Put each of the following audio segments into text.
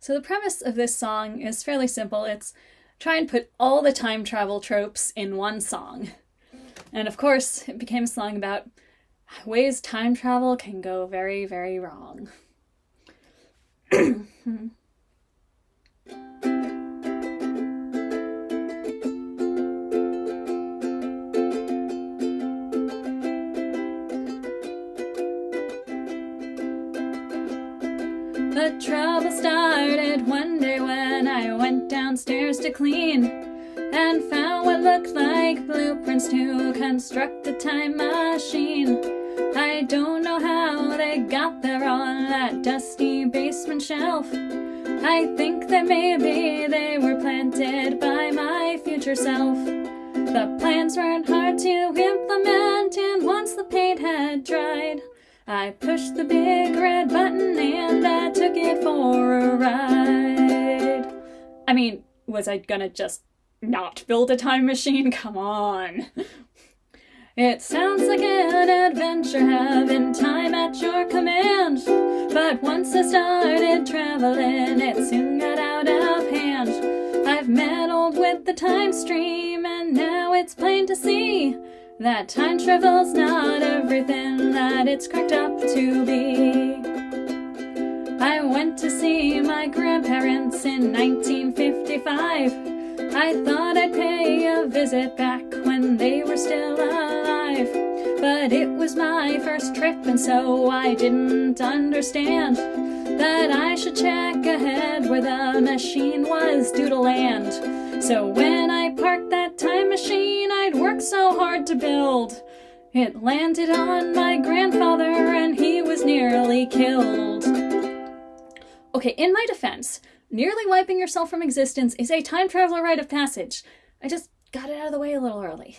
So the premise of this song is fairly simple. It's try and put all the time travel tropes in one song. And of course, it became a song about ways time travel can go very, very wrong. The trouble started one day when I went downstairs to clean and found what looked like blueprints to construct a time machine. I don't know how they got there on that dusty basement shelf. I think that maybe they were planted by my future self. The plans weren't hard to implement, and once the paint had dried, I pushed the big red button and I took it for a ride. I mean, was I gonna just not build a time machine? Come on. It sounds like an adventure, having time at your command. But once I started traveling, it soon got out of hand. I've meddled with the time stream, and now it's plain to see that time travel's not everything that it's cracked up to be. I went to see my grandparents in 1955. I thought I'd pay a visit back when they were still alive. But it was my first trip, and so I didn't understand that I should check ahead where the machine was due to land. So when I parked that time machine I'd worked so hard to build, it landed on my grandfather and he was nearly killed. Okay, in my defense, nearly wiping yourself from existence is a time traveler rite of passage. I just got it out of the way a little early.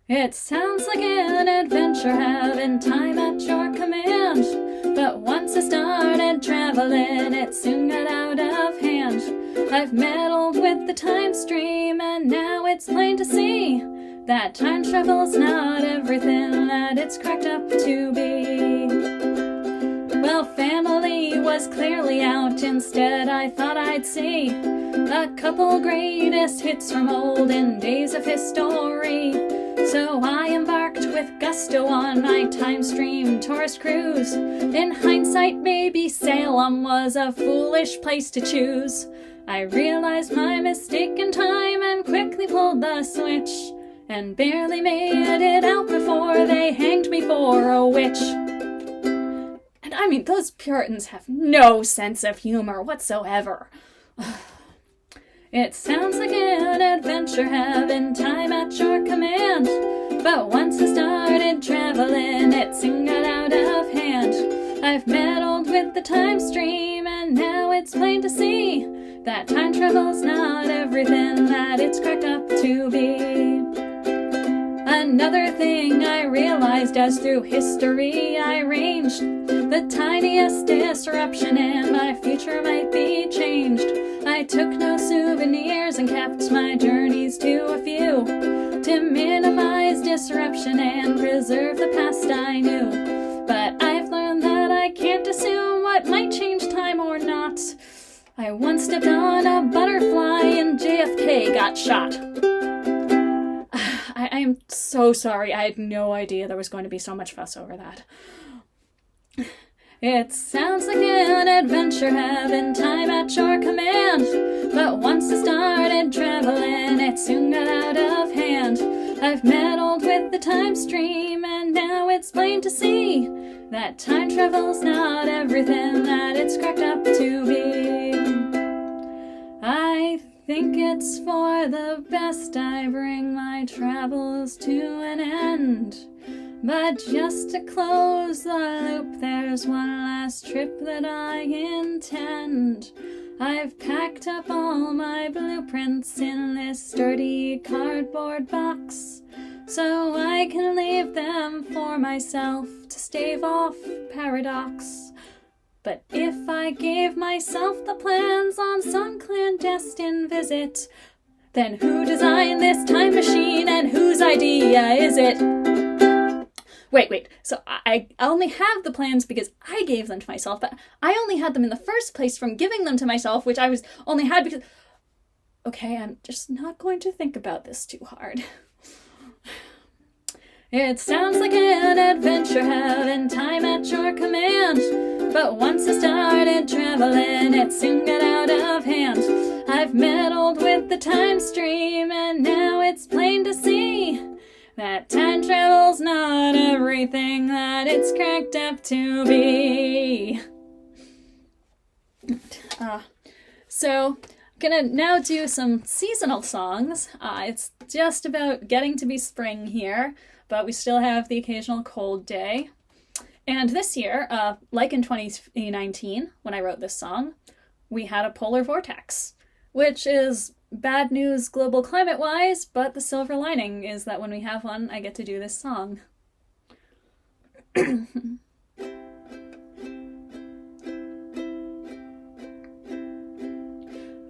It sounds like an adventure, having time at your command. But once I started traveling, it soon got out of hand. I've meddled with the time stream, and now it's plain to see that time travel's not everything that it's cracked up to be. Well, family was clearly out. Instead, I thought I'd see a couple greatest hits from olden days of history. So I embarked with gusto on my time stream tourist cruise. In hindsight, maybe Salem was a foolish place to choose. I realized my mistake in time and quickly pulled the switch, and barely made it out before they hanged me for a witch. And I mean, those Puritans have no sense of humor whatsoever. It sounds like an adventure, having time at your command. But once I started traveling, it soon got out of hand. I've meddled with the time stream, and now it's plain to see that time travel's not everything that it's cracked up to be. Another thing I realized as through history I ranged, the tiniest disruption in my future might be changed. I took no souvenirs and kept my journeys to a few, to minimize disruption and preserve the past I knew. But I've learned that I can't assume what might change time or not. I once stepped on a butterfly and JFK got shot. I am so sorry. I had no idea there was going to be so much fuss over that. It sounds like an adventure, having time at your command. But once I started traveling, it soon got out of hand. I've meddled with the time stream, and now it's plain to see that time travel's not everything that it's cracked up to be. I think it's for the best I bring my travels to an end. But just to close the loop, there's one last trip that I intend. I've packed up all my blueprints in this sturdy cardboard box, so I can leave them for myself to stave off paradox. But if I gave myself the plans on some clandestine visit, then who designed this time machine and whose idea is it? Wait. So I only have the plans because I gave them to myself, but I only had them in the first place from giving them to myself, which I was only had because... Okay, I'm just not going to think about this too hard. It sounds like an adventure having time at your command, but once I started traveling, it soon got out of hand. I've meddled with the time stream, and now it's plain to see that time travel's not everything that it's cracked up to be. So, I'm gonna now do some seasonal songs. It's just about getting to be spring here, but we still have the occasional cold day. And this year, like in 2019, when I wrote this song, we had a polar vortex, which is bad news global climate-wise, but the silver lining is that when we have one, I get to do this song.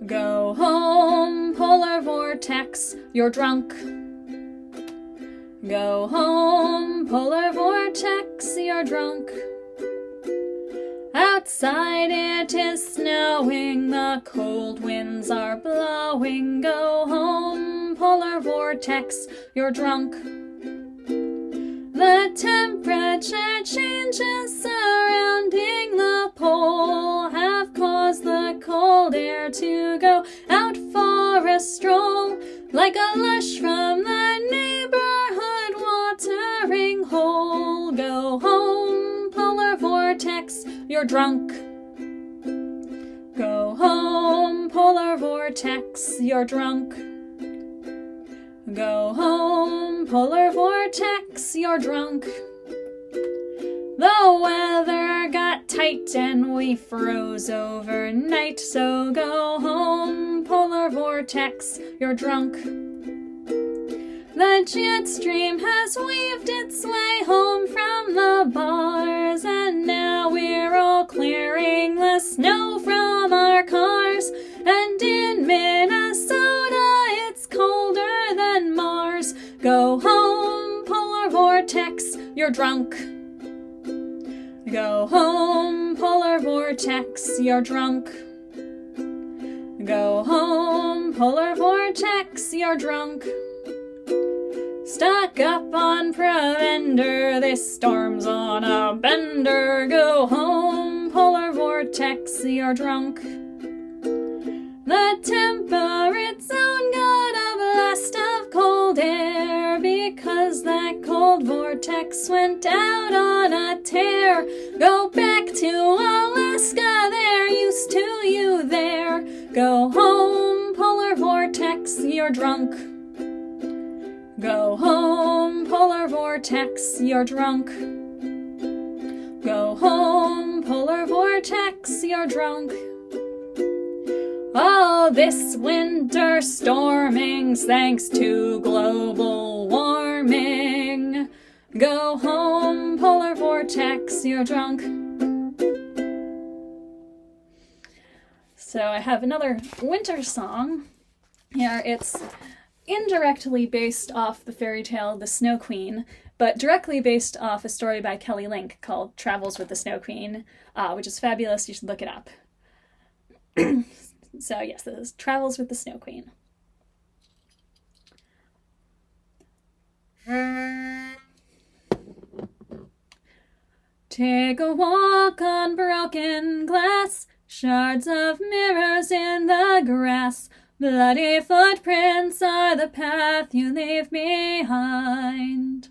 Go home, polar vortex, you're drunk. Go home, polar vortex, you're drunk. Outside it is snowing, the cold winds are blowing. Go home, polar vortex, you're drunk. The temperature changes surrounding the pole have caused the cold air to go out for a stroll, like a lush from the neighborhood watering hole. Go home, polar vortex, you're drunk. Go home, polar vortex, you're drunk. Go home, polar vortex, you're drunk. The weather got tight and we froze overnight, so go home, polar vortex, you're drunk. The jet stream has weaved its way home from the bars, and now we're all clearing the snow from our cars. And in Minnesota, it's colder than Mars. Go home, polar vortex, you're drunk. Go home, polar vortex, you're drunk. Go home, polar vortex, you're drunk. Stock up on provender, this storm's on a bender. Go home, polar vortex, you're drunk. The temperate zone got a blast of cold air because that cold vortex went out on a tear. Go back to Alaska, they're used to you there. Go home, polar vortex, you're drunk. Go home, polar vortex, you're drunk. Go home, polar vortex, you're drunk. Oh, this winter storming's thanks to global warming. Go home, polar vortex, you're drunk. So I have another winter song here. It's indirectly based off the fairy tale The Snow Queen, but directly based off a story by Kelly Link called Travels with the Snow Queen, which is fabulous. You should look it up. So yes, this is Travels with the Snow Queen. Take a walk on broken glass, shards of mirrors in the grass. Bloody footprints are the path you leave behind.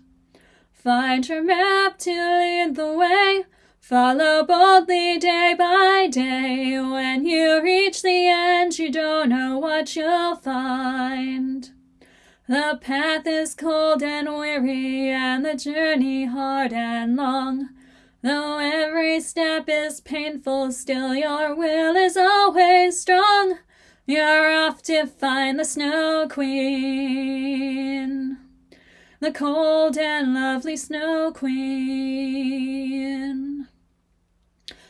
Find your map to lead the way. Follow boldly day by day. When you reach the end, you don't know what you'll find. The path is cold and weary, and the journey hard and long. Though every step is painful, still your will is always strong. You're off to find the Snow Queen, the cold and lovely Snow Queen.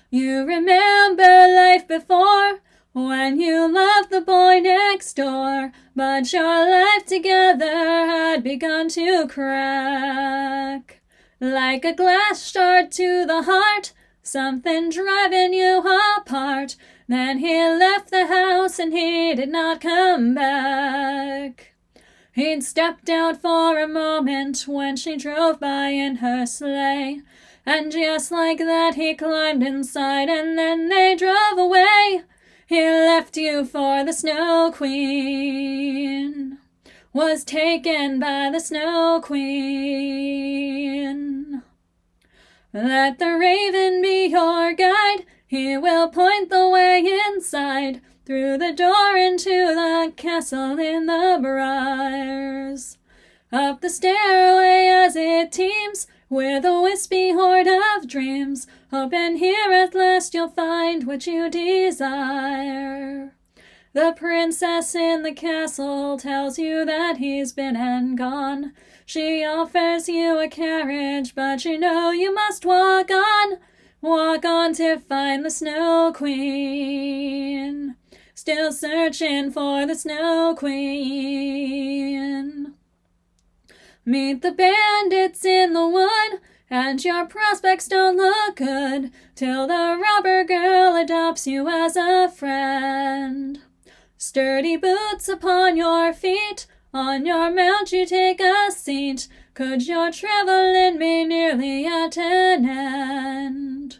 You remember life before, when you loved the boy next door, but your life together had begun to crack. Like a glass shard to the heart, something driving you apart. Then he left the house and he did not come back. He'd stepped out for a moment when she drove by in her sleigh, and just like that he climbed inside and then they drove away. He left you for the Snow Queen, was taken by the Snow Queen. Let the raven be your guide, he will point the way inside, through the door into the castle in the briars. Up the stairway as it teems, with a wispy horde of dreams, hoping here at last you'll find what you desire. The princess in the castle tells you that he's been and gone. She offers you a carriage, but you know you must walk on. Walk on to find the Snow Queen. Still searching for the Snow Queen. Meet the bandits in the wood, and your prospects don't look good, till the robber girl adopts you as a friend. Sturdy boots upon your feet, on your mount you take a seat. Could your traveling be nearly at an end?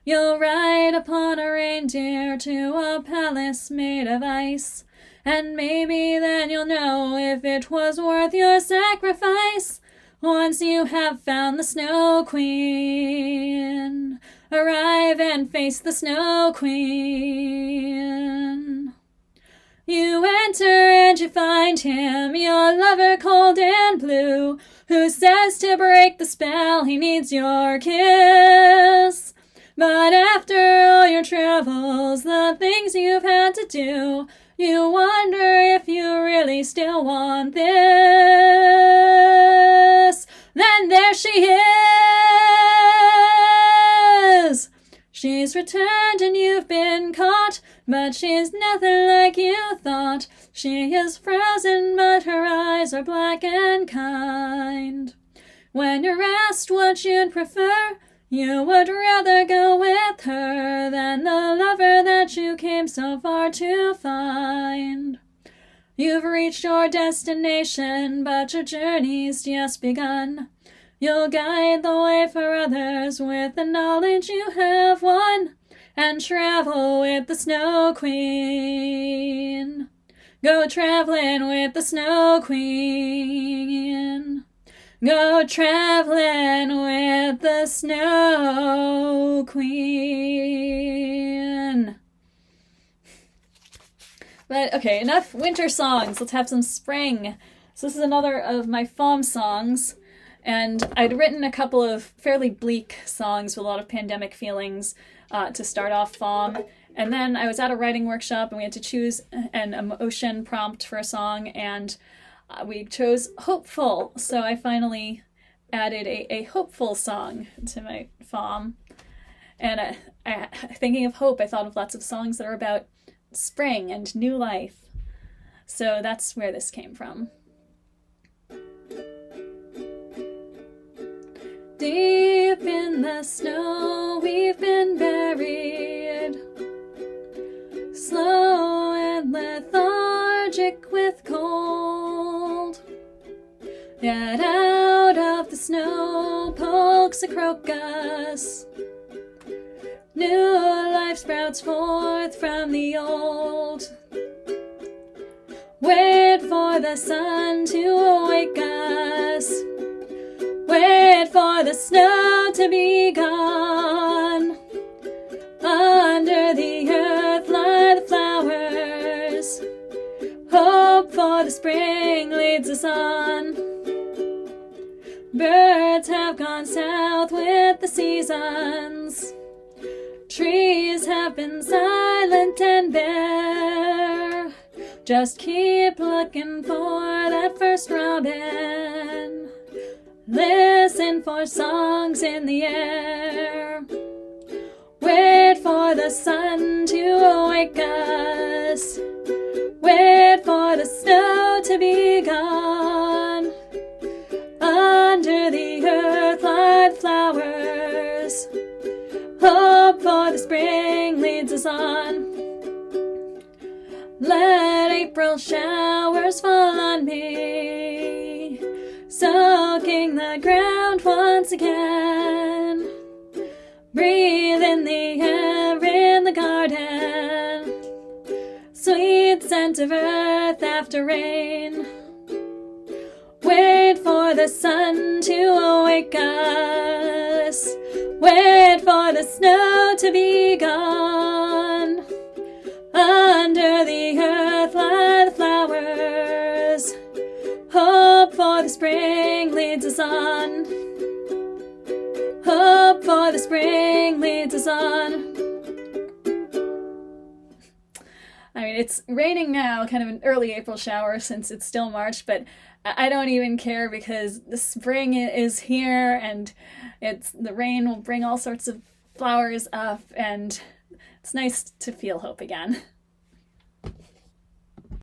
You'll ride upon a reindeer to a palace made of ice, and maybe then you'll know if it was worth your sacrifice. Once you have found the Snow Queen, arrive and face the Snow Queen. You enter and you find him, your lover cold and blue, who says to break the spell he needs your kiss. But after all your travels, the things you've had to do, you wonder if you really still want this. Then there she is! She's returned and you've been caught, but she's nothing like you thought. She is frozen, but her eyes are black and kind. When you're asked what you'd prefer, you would rather go with her than the lover that you came so far to find. You've reached your destination, but your journey's just begun. You'll guide the way for others with the knowledge you have won, and travel with the Snow Queen. Go traveling with the Snow Queen. Go traveling with the Snow Queen. But okay, enough winter songs. Let's have some spring. So this is another of my FOM songs. And I'd written a couple of fairly bleak songs with a lot of pandemic feelings to start off FOM. And then I was at a writing workshop and we had to choose an emotion prompt for a song, and we chose hopeful. So I finally added a hopeful song to my FOM. And thinking of hope, I thought of lots of songs that are about spring and new life. So that's where this came from. Deep in the snow we've been buried, slow and lethargic with cold. Yet out of the snow pokes a crocus, new life sprouts forth from the old. Wait for the sun to awake us, wait for the snow to be gone. Under the earth lie the flowers, hope for the spring leads us on. Birds have gone south with the seasons, trees have been silent and bare. Just keep looking for that first robin, listen for songs in the air. Wait for the sun to awake us, wait for the snow to be gone. Under the earth lie Hope for the spring leads us on. Let April showers fall on me, soaking the ground once again. Breathe in the air in the garden, sweet scent of earth after rain. Wait for the sun to awake us, wait for the snow to be gone. Under the earth lie the flowers, hope for the spring leads us on. Hope for the spring leads us on. I mean, it's raining now, kind of an early April shower since it's still March, but I don't even care because the spring is here, and the rain will bring all sorts of flowers up, and it's nice to feel hope again.